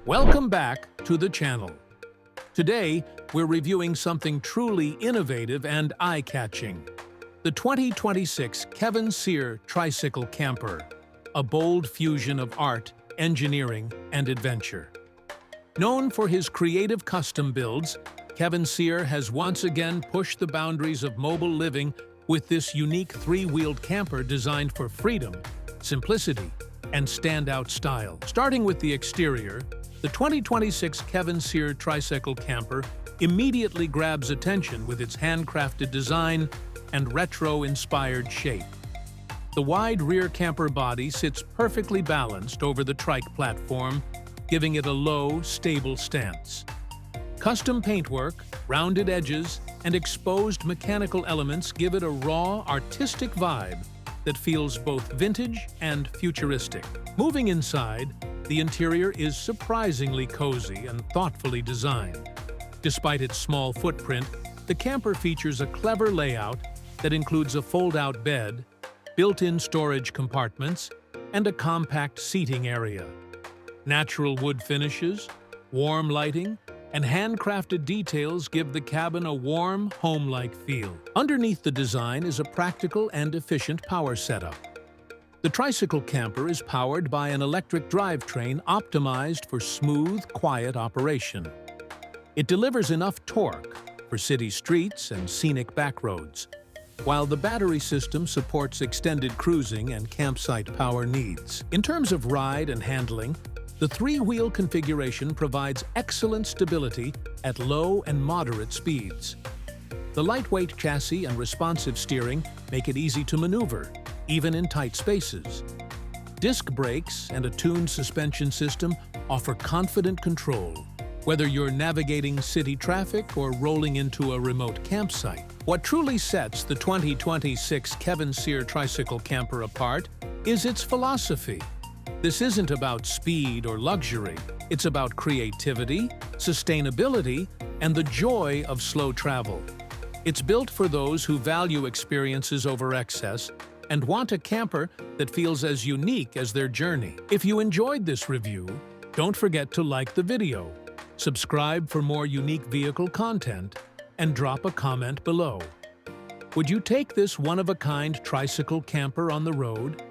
Welcome back to the channel. Today, we're reviewing something truly innovative and eye-catching. The 2026 Kevin Cyr Tricycle Camper, a bold fusion of art, engineering, and adventure. Known for his creative custom builds, Kevin Cyr has once again pushed the boundaries of mobile living with this unique three-wheeled camper designed for freedom, simplicity, and standout style. Starting with the exterior, the 2026 Kevin Cyr Tricycle Camper immediately grabs attention with its handcrafted design and retro-inspired shape. The wide rear camper body sits perfectly balanced over the trike platform, giving it a low, stable stance. Custom paintwork, rounded edges, and exposed mechanical elements give it a raw, artistic vibe that feels both vintage and futuristic. Moving inside, the interior is surprisingly cozy and thoughtfully designed. Despite its small footprint, the camper features a clever layout that includes a fold-out bed, built-in storage compartments, and a compact seating area. Natural wood finishes, warm lighting, and handcrafted details give the cabin a warm, home-like feel. Underneath the design is a practical and efficient power setup. The tricycle camper is powered by an electric drivetrain optimized for smooth, quiet operation. It delivers enough torque for city streets and scenic backroads, while the battery system supports extended cruising and campsite power needs. In terms of ride and handling, the three-wheel configuration provides excellent stability at low and moderate speeds. The lightweight chassis and responsive steering make it easy to maneuver, even in tight spaces. Disc brakes and a tuned suspension system offer confident control, whether you're navigating city traffic or rolling into a remote campsite. What truly sets the 2026 Kevin Cyr Tricycle Camper apart is its philosophy. This isn't about speed or luxury. It's about creativity, sustainability, and the joy of slow travel. It's built for those who value experiences over excess and want a camper that feels as unique as their journey. If you enjoyed this review, don't forget to like the video, subscribe for more unique vehicle content, and drop a comment below. Would you take this one-of-a-kind tricycle camper on the road?